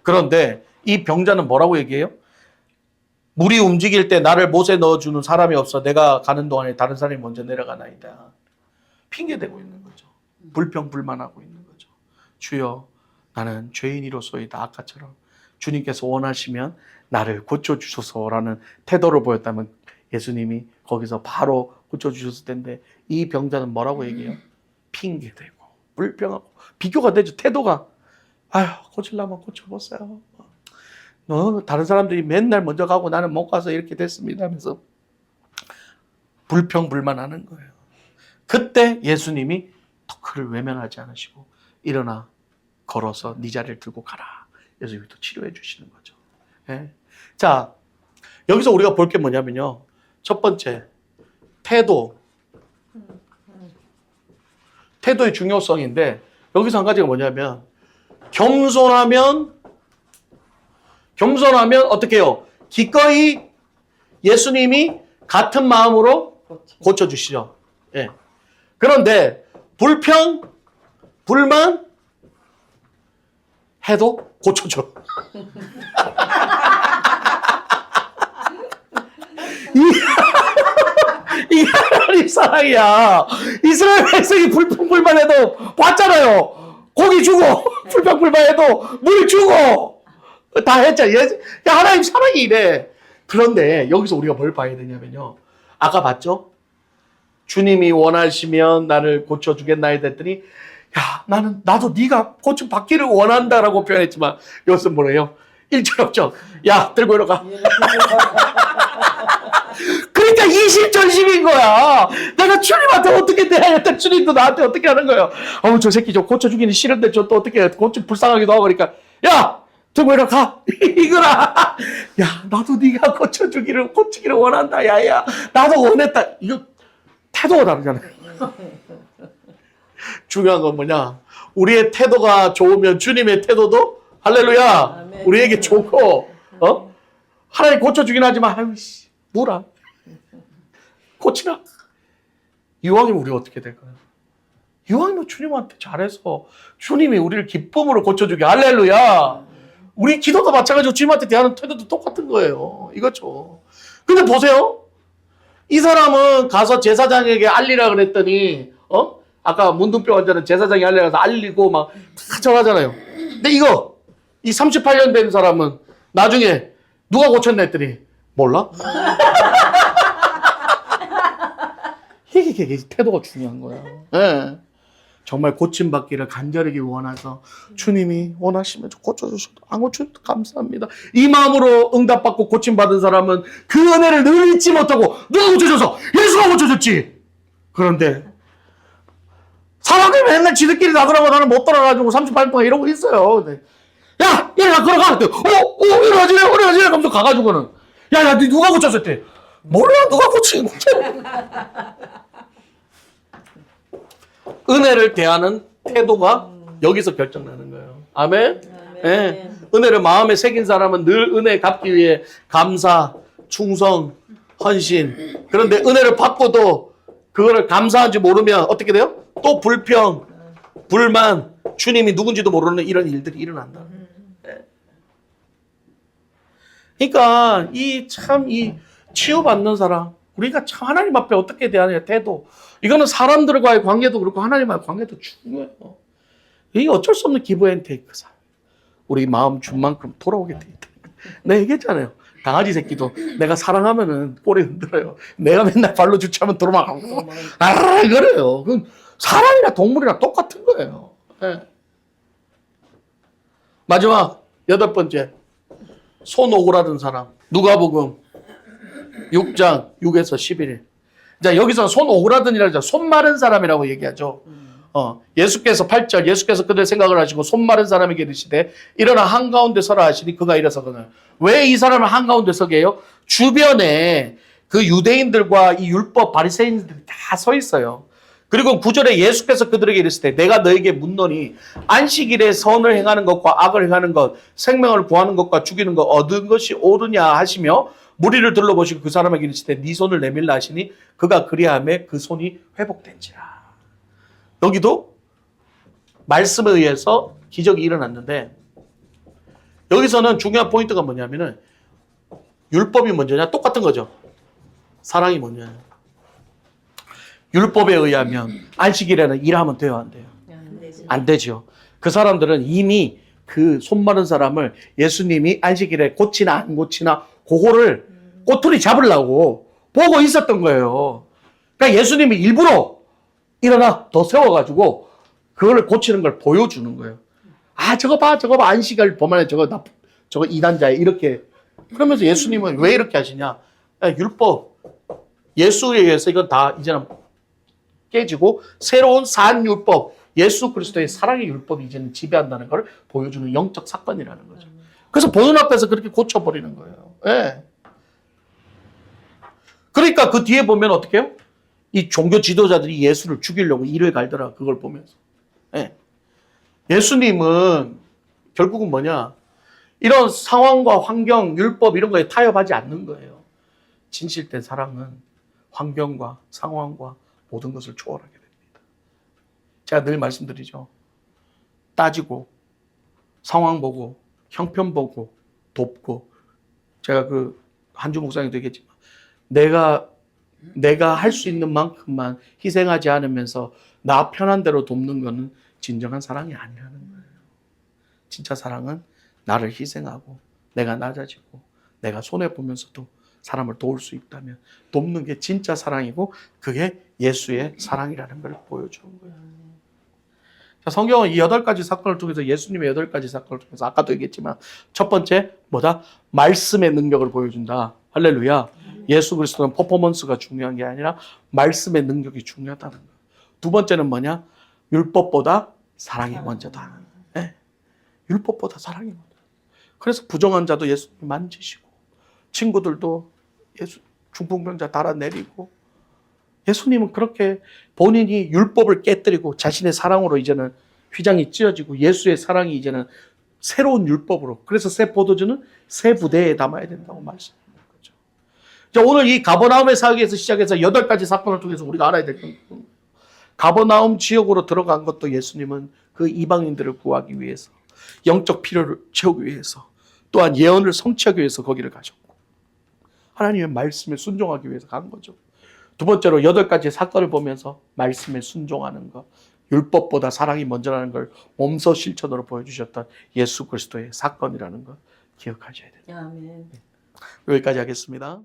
그런데 이 병자는 뭐라고 얘기해요? 물이 움직일 때 나를 못에 넣어주는 사람이 없어 내가 가는 동안에 다른 사람이 먼저 내려가나이다. 핑계대고 있는 거죠. 불평불만하고 있는 거죠. 주여 나는 죄인이로소이다. 아까처럼 주님께서 원하시면 나를 고쳐주소서라는 태도를 보였다면 예수님이 거기서 바로 고쳐주셨을 텐데 이 병자는 뭐라고 얘기해요? 핑계대고 불평하고 비교가 되죠. 태도가 아휴 고치려면 고쳐보세요. 다른 사람들이 맨날 먼저 가고 나는 못 가서 이렇게 됐습니다 하면서 불평불만하는 거예요. 그때 예수님이 그를 외면하지 않으시고 일어나 걸어서 네 자리를 들고 가라. 예수님이 또 치료해 주시는 거죠. 예. 자, 여기서 우리가 볼 게 뭐냐면요. 첫 번째, 태도의 중요성인데 여기서 한 가지가 뭐냐면 겸손하면 어떻게 해요? 기꺼이 예수님이 같은 마음으로 고쳐주시죠. 예. 그런데 불만 해도 고쳐줘. 이 하나님 사랑이야. 이스라엘 백성이 불평불만해도 봤잖아요. 고기 주고 불평불만해도 물 주고 다 했잖아요. 하나님 사랑이 이래. 그런데 여기서 우리가 뭘 봐야 되냐면요. 아까 봤죠? 주님이 원하시면 나를 고쳐주겠나이다 했더니 나도 네가 고침 받기를 원한다라고 표현했지만 여기서 뭐래요? 1절 없죠? 야 들고 이러가. 그러니까 이심전심인 거야. 내가 주님한테 어떻게 대해야 했다 주님도 나한테 어떻게 하는 거예요. 저 새끼 좀 고쳐주기는 싫은데 저 또 어떻게 고쳐 불쌍하기도 하고 그러니까 야 들고 이러가. 이거라. 야 나도 네가 고치기를 원한다. 야야 나도 원했다. 이거 태도가 다르잖아요. 중요한 건 뭐냐? 우리의 태도가 좋으면 주님의 태도도 할렐루야. 아멘. 우리에게 좋고 하나님 고쳐주긴 하지만 아유씨 뭐라 고치라. 이왕이면 우리가 어떻게 될까요? 이왕이면 주님한테 잘해서 주님이 우리를 기쁨으로 고쳐주게 할렐루야. 우리 기도도 마찬가지고 주님한테 대하는 태도도 똑같은 거예요. 이거죠. 근데 보세요. 이 사람은 가서 제사장에게 알리라 그랬더니 아까 문둥병 환자는 제사장이 알려가서 알리고 막 다 전하잖아요. 근데 이 38년 된 사람은 나중에 누가 고쳤나 했더니 몰라? 이게 태도가 중요한 거야. 네. 정말 고침받기를 간절하게 원해서 주님이 원하시면 고쳐주셔도 안 고쳐도 감사합니다. 이 마음으로 응답받고 고침받은 사람은 그 은혜를 늘 잊지 못하고 누가 고쳐줘서 예수가 고쳐줬지. 그런데 사람들이 맨날 지들끼리 나더라고 나는 못 돌아가지고 38분 동안 이러고 있어요. 근데 야, 나 걸어가. 이러지, 하면서 가가지고는 야, 니 누가 고쳤어? 했대. 몰라, 누가 고친 거야. 은혜를 대하는 태도가 여기서 결정나는 거예요. 아멘? 예. 은혜를 마음에 새긴 사람은 늘 은혜 갚기 위해 감사, 충성, 헌신. 그런데 은혜를 받고도 그거를 감사한지 모르면 어떻게 돼요? 또 불평, 불만, 주님이 누군지도 모르는 이런 일들이 일어난다. 그러니까 이 치유받는 사람, 우리가 참 하나님 앞에 어떻게 대하느냐 태도, 이거는 사람들과의 관계도 그렇고 하나님과의 관계도 중요해요. 이게 어쩔 수 없는 기브 앤 테이크 삶. 우리 마음 준 만큼 돌아오게 돼 있다. 내가 얘기했잖아요. 강아지 새끼도 내가 사랑하면은 꼬리 흔들어요. 내가 맨날 발로 주차하면 도망가고. 그래요. 그럼 사람이나 동물이나 똑같은 거예요. 네. 마지막 8번째. 손 오그라든 사람. 누가복음 6장 6에서 11일. 자, 여기서는 손 오그라든이라고 하죠. 손 마른 사람이라고 얘기하죠. 예수께서 8절, 예수께서 그들 생각을 하시고 손 마른 사람에게 이르시되 일어나 한가운데 서라 하시니 그가 일어서거늘. 왜 이 사람을 한가운데 서게 해요? 주변에 그 유대인들과 이 율법 바리새인들이 다 서 있어요. 그리고 9절에 예수께서 그들에게 이르시되 내가 너에게 묻노니 안식일에 선을 행하는 것과 악을 행하는 것, 생명을 구하는 것과 죽이는 것 얻은 것이 옳으냐 하시며 무리를 둘러보시고 그 사람에게 이르시되 네 손을 내밀라 하시니 그가 그리하매 그 손이 회복된지라. 여기도 말씀에 의해서 기적이 일어났는데 여기서는 중요한 포인트가 뭐냐면은 율법이 먼저냐? 똑같은 거죠. 사랑이 먼저냐? 율법에 의하면 안식일에는 일하면 돼요, 안 돼요? 안 되죠. 그 사람들은 이미 그 손 마른 사람을 예수님이 안식일에 고치나 안 고치나 그거를 꼬투리 잡으려고 보고 있었던 거예요. 그러니까 예수님이 일부러 일어나 더 세워가지고 그걸 고치는 걸 보여주는 거예요. 아, 저거 봐, 안식일 범하네, 저거 이단자야, 이렇게. 그러면서 예수님은 왜 이렇게 하시냐? 율법, 예수에 의해서 이건 다 이제는 깨지고 새로운 산 율법, 예수 그리스도의 사랑의 율법이 이제는 지배한다는 걸 보여주는 영적 사건이라는 거죠. 그래서 보는 앞에서 그렇게 고쳐버리는 거예요. 예. 그러니까 그 뒤에 보면 어떻게 해요? 이 종교 지도자들이 예수를 죽이려고 이를 갈더라. 그걸 보면서. 예. 예수님은 결국은 뭐냐? 이런 상황과 환경, 율법 이런 거에 타협하지 않는 거예요. 진실된 사랑은 환경과 상황과 모든 것을 초월하게 됩니다. 제가 늘 말씀드리죠. 따지고 상황 보고 형편 보고 돕고 제가 그 한주 목사님도 얘기했지만 내가 할 수 있는 만큼만 희생하지 않으면서 나 편한 대로 돕는 거는 진정한 사랑이 아니라는 거예요. 진짜 사랑은 나를 희생하고 내가 낮아지고 내가 손해보면서도 사람을 도울 수 있다면 돕는 게 진짜 사랑이고 그게 예수의 사랑이라는 걸 보여주는 거예요. 자, 성경은 이 8가지 사건을 통해서 예수님의 8가지 사건을 통해서 아까도 얘기했지만 첫 번째 뭐다? 말씀의 능력을 보여준다. 할렐루야. 예수 그리스도는 퍼포먼스가 중요한 게 아니라 말씀의 능력이 중요하다는 거예요. 두 번째는 뭐냐? 율법보다 사랑이 먼저다. 네. 율법보다 사랑이 먼저. 그래서 부정한 자도 예수님 만지시고 친구들도 예수 중풍병자 달아내리고 예수님은 그렇게 본인이 율법을 깨뜨리고 자신의 사랑으로 이제는 휘장이 찢어지고 예수의 사랑이 이제는 새로운 율법으로 그래서 새 포도주는 새 부대에 담아야 된다고 말씀하는 거죠. 자, 오늘 이 가버나움의 사역에서 시작해서 8가지 사건을 통해서 우리가 알아야 될 건 가버나움 지역으로 들어간 것도 예수님은 그 이방인들을 구하기 위해서 영적 필요를 채우기 위해서 또한 예언을 성취하기 위해서 거기를 가셨고 하나님의 말씀에 순종하기 위해서 간 거죠. 두 번째로 8가지 사건을 보면서 말씀에 순종하는 것, 율법보다 사랑이 먼저라는 걸 몸소 실천으로 보여주셨던 예수 그리스도의 사건이라는 것 기억하셔야 됩니다. 아멘. 여기까지 하겠습니다.